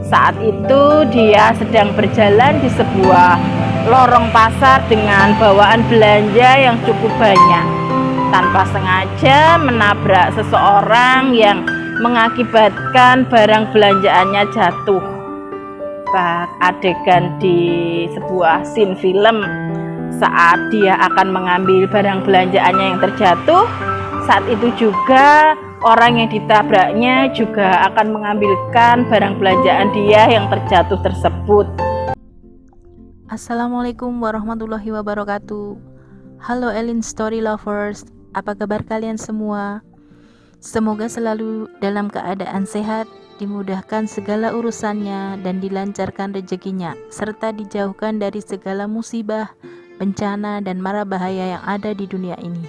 Saat itu dia sedang berjalan di sebuah lorong pasar dengan bawaan belanja yang cukup banyak. Tanpa sengaja menabrak seseorang yang mengakibatkan barang belanjaannya jatuh. Adegan di sebuah scene film saat dia akan mengambil barang belanjaannya yang terjatuh, saat itu juga orang yang ditabraknya juga akan mengambilkan barang belanjaan dia yang terjatuh tersebut. Assalamualaikum warahmatullahi wabarakatuh. Halo Elin Story Lovers, apa kabar kalian semua? Semoga selalu dalam keadaan sehat, dimudahkan segala urusannya dan dilancarkan rezekinya, serta dijauhkan dari segala musibah, bencana, dan mara bahaya yang ada di dunia ini.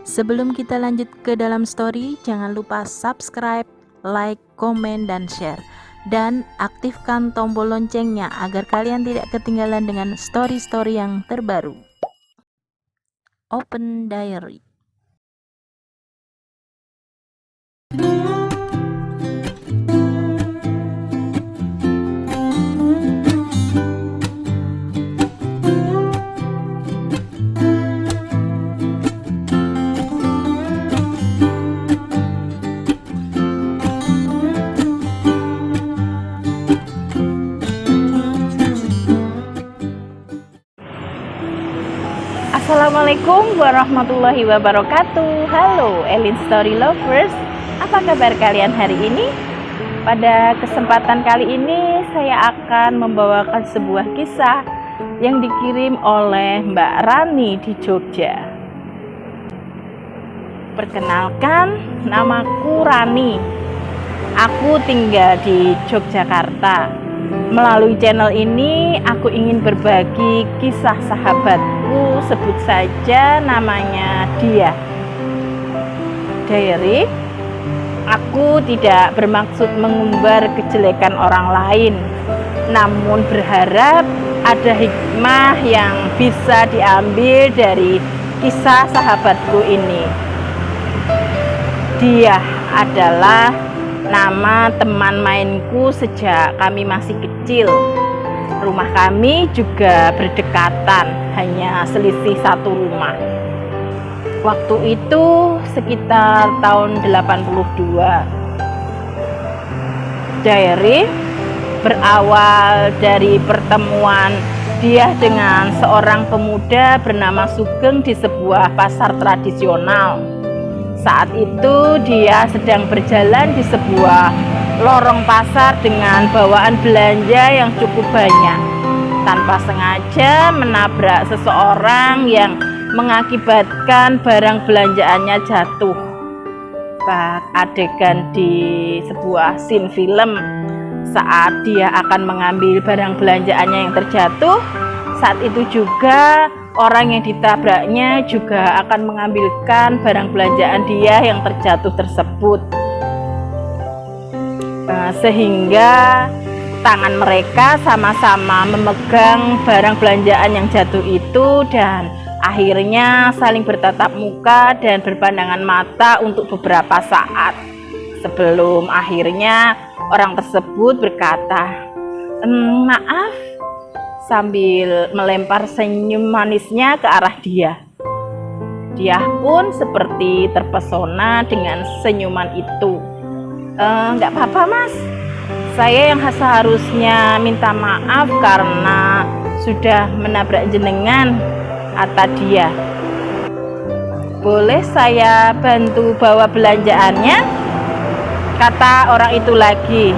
Sebelum kita lanjut ke dalam story, jangan lupa subscribe, like, komen, dan share. Dan aktifkan tombol loncengnya agar kalian tidak ketinggalan dengan story-story yang terbaru. Open Diary. Assalamualaikum warahmatullahi wabarakatuh. Halo Elin Story Lovers, apa kabar kalian hari ini? Pada kesempatan kali ini saya akan membawakan sebuah kisah yang dikirim oleh Mbak Rani di Jogja. Perkenalkan, namaku Rani. Aku tinggal di Yogyakarta. Melalui channel ini aku ingin berbagi kisah sahabatku, sebut saja namanya Dia. Diary. Aku tidak bermaksud mengumbar kejelekan orang lain, namun berharap ada hikmah yang bisa diambil dari kisah sahabatku ini. Dia adalah nama teman mainku sejak kami masih kecil. Rumah kami juga berdekatan, hanya selisih satu rumah. Waktu itu sekitar tahun 82. Diary berawal dari pertemuan dia dengan seorang pemuda bernama Sugeng di sebuah pasar tradisional. Saat itu dia sedang berjalan di sebuah lorong pasar dengan bawaan belanja yang cukup banyak. Tanpa sengaja menabrak seseorang yang mengakibatkan barang belanjaannya jatuh. Adegan di sebuah scene film saat dia akan mengambil barang belanjaannya yang terjatuh, saat itu juga orang yang ditabraknya juga akan mengambilkan barang belanjaan dia yang terjatuh tersebut. Sehingga tangan mereka sama-sama memegang barang belanjaan yang jatuh itu dan akhirnya saling bertatap muka dan berpandangan mata untuk beberapa saat sebelum akhirnya orang tersebut berkata, "Maaf," sambil melempar senyum manisnya ke arah dia. Dia pun seperti terpesona dengan senyuman itu. "Nggak apa-apa mas, saya yang seharusnya minta maaf karena sudah menabrak jenengan," kata dia. "Boleh saya bantu bawa belanjaannya?" kata orang itu lagi.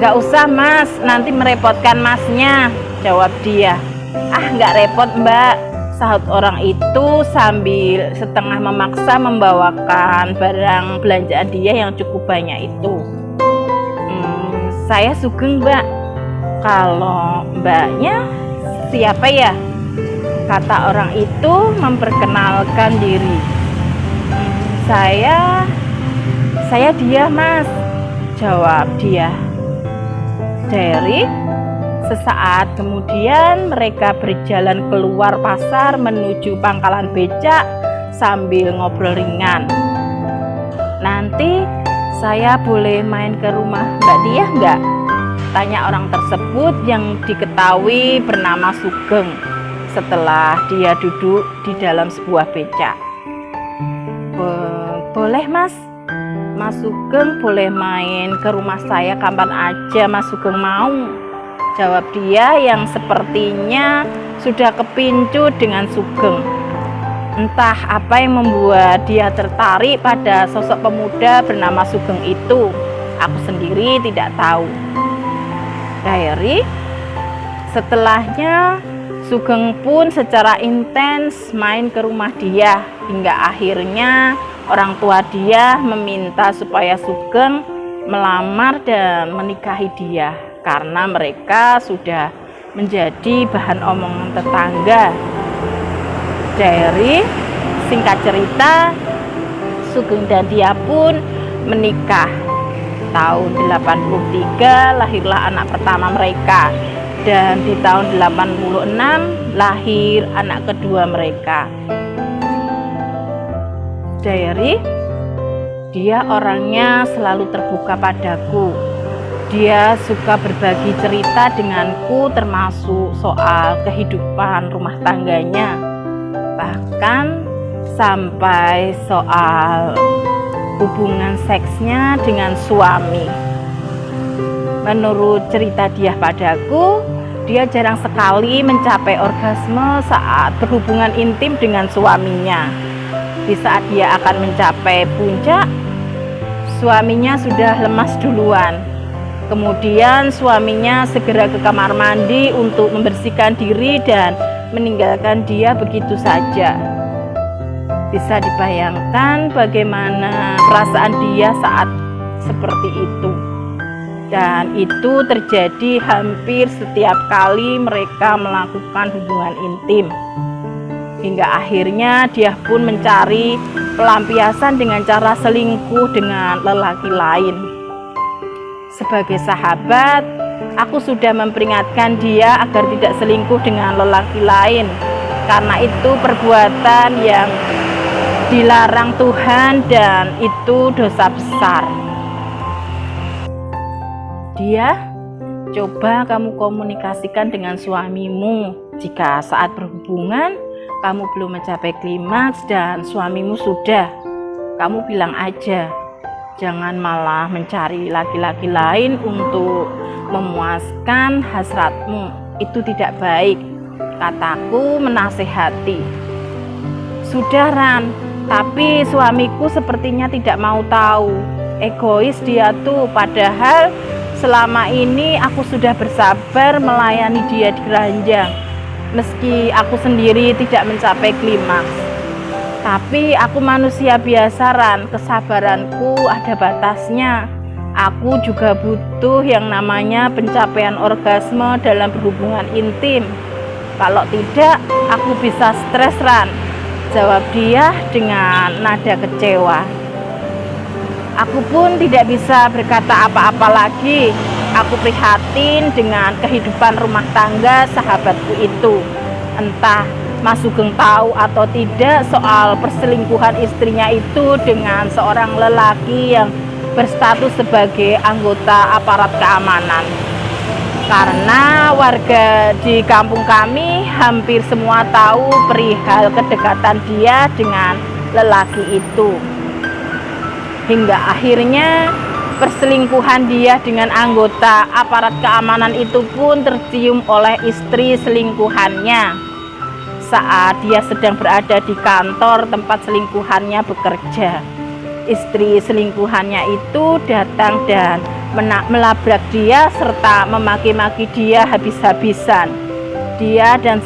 "Nggak usah mas, nanti merepotkan masnya," jawab dia. "Nggak repot mbak," sahut orang itu sambil setengah memaksa membawakan barang belanjaan dia yang cukup banyak itu. "Saya Sugeng mbak." "Kalau mbaknya siapa ya?" kata orang itu memperkenalkan diri. Saya Dia mas," jawab dia. Diary. Sesaat kemudian mereka berjalan keluar pasar menuju pangkalan becak sambil ngobrol ringan. "Nanti saya boleh main ke rumah Mbak Dia nggak?" katanya orang tersebut yang diketahui bernama Sugeng setelah dia duduk di dalam sebuah becak. Boleh Mas Sugeng boleh main ke rumah saya kapan aja Mas Sugeng mau, jawab dia yang sepertinya sudah kepincut dengan Sugeng. Entah apa yang membuat dia tertarik pada sosok pemuda bernama Sugeng itu, aku sendiri tidak tahu. Diary. Setelahnya Sugeng pun secara intens main ke rumah dia, hingga akhirnya orang tua dia meminta supaya Sugeng melamar dan menikahi dia karena mereka sudah menjadi bahan omongan tetangga. Diary. Singkat cerita, Sugeng dan dia pun menikah. Tahun 83 lahirlah anak pertama mereka, dan di tahun 86 lahir anak kedua mereka. Diary. Dia orangnya selalu terbuka padaku. Dia suka berbagi cerita denganku, termasuk soal kehidupan rumah tangganya, bahkan sampai soal hubungan seksnya dengan suami. Menurut cerita dia padaku, dia jarang sekali mencapai orgasme saat berhubungan intim dengan suaminya. Di saat dia akan mencapai puncak, suaminya sudah lemas duluan. Kemudian suaminya segera ke kamar mandi untuk membersihkan diri dan meninggalkan dia begitu saja. Bisa dibayangkan bagaimana perasaan dia saat seperti itu. Dan itu terjadi hampir setiap kali mereka melakukan hubungan intim. Hingga akhirnya dia pun mencari pelampiasan dengan cara selingkuh dengan lelaki lain. Sebagai sahabat, aku sudah memperingatkan dia agar tidak selingkuh dengan lelaki lain, karena itu perbuatan yang dilarang Tuhan dan itu dosa besar. Dia, coba kamu komunikasikan dengan suamimu. Jika saat berhubungan kamu belum mencapai klimaks dan suamimu sudah, kamu bilang aja. Jangan malah mencari laki-laki lain untuk memuaskan hasratmu. Itu tidak baik, kataku menasehati. Sudah Ran, tapi suamiku sepertinya tidak mau tahu. Egois dia tuh, padahal selama ini aku sudah bersabar melayani dia di keranjang. Meski aku sendiri tidak mencapai klimaks. Tapi aku manusia biasa Ran, kesabaranku ada batasnya. Aku juga butuh yang namanya pencapaian orgasme dalam berhubungan intim. Kalau tidak, aku bisa stres Ran, jawab dia dengan nada kecewa. Aku pun tidak bisa berkata apa-apa lagi. Aku prihatin dengan kehidupan rumah tangga sahabatku itu. Entah Mas Sugeng tahu atau tidak soal perselingkuhan istrinya itu dengan seorang lelaki yang berstatus sebagai anggota aparat keamanan. Karena warga di kampung kami hampir semua tahu perihal kedekatan dia dengan lelaki itu. Hingga akhirnya perselingkuhan dia dengan anggota aparat keamanan itu pun tercium oleh istri selingkuhannya saat dia sedang berada di kantor tempat selingkuhannya bekerja. Istri selingkuhannya itu datang dan melabrak dia serta memaki-maki dia habis-habisan. Dia dan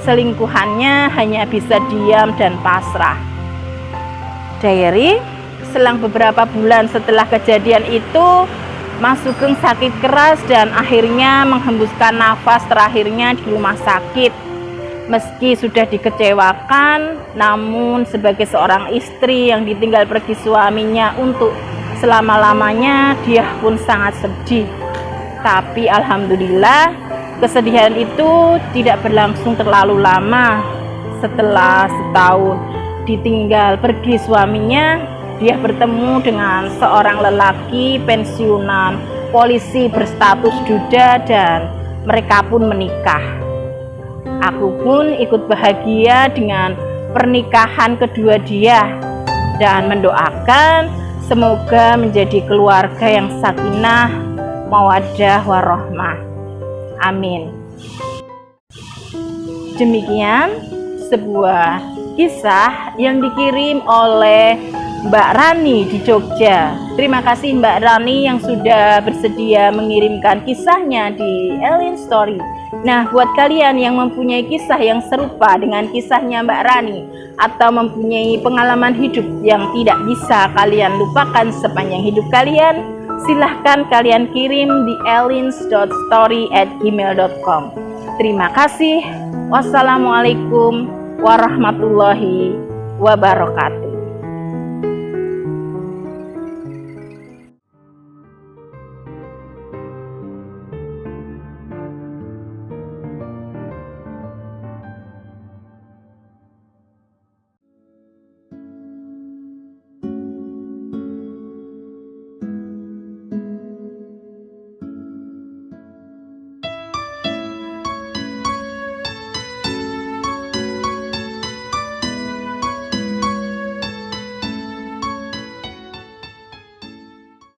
selingkuhannya hanya bisa diam dan pasrah. Diary. Selang beberapa bulan setelah kejadian itu, Mas Sugeng sakit keras dan akhirnya menghembuskan nafas terakhirnya di rumah sakit. Meski sudah dikecewakan, namun sebagai seorang istri yang ditinggal pergi suaminya untuk selama-lamanya, dia pun sangat sedih. Tapi alhamdulillah, kesedihan itu tidak berlangsung terlalu lama. Setelah setahun ditinggal pergi suaminya, dia bertemu dengan seorang lelaki pensiunan polisi berstatus duda dan mereka pun menikah. Aku pun ikut bahagia dengan pernikahan kedua dia dan mendoakan semoga menjadi keluarga yang sakinah, mawaddah warahmah. Amin. Demikian sebuah kisah yang dikirim oleh Mbak Rani di Jogja. Terima kasih Mbak Rani yang sudah bersedia mengirimkan kisahnya di Elin Story. Nah, buat kalian yang mempunyai kisah yang serupa dengan kisahnya Mbak Rani atau mempunyai pengalaman hidup yang tidak bisa kalian lupakan sepanjang hidup kalian, silahkan kalian kirim di elins.story@gmail.com. Terima kasih. Wassalamualaikum warahmatullahi wabarakatuh.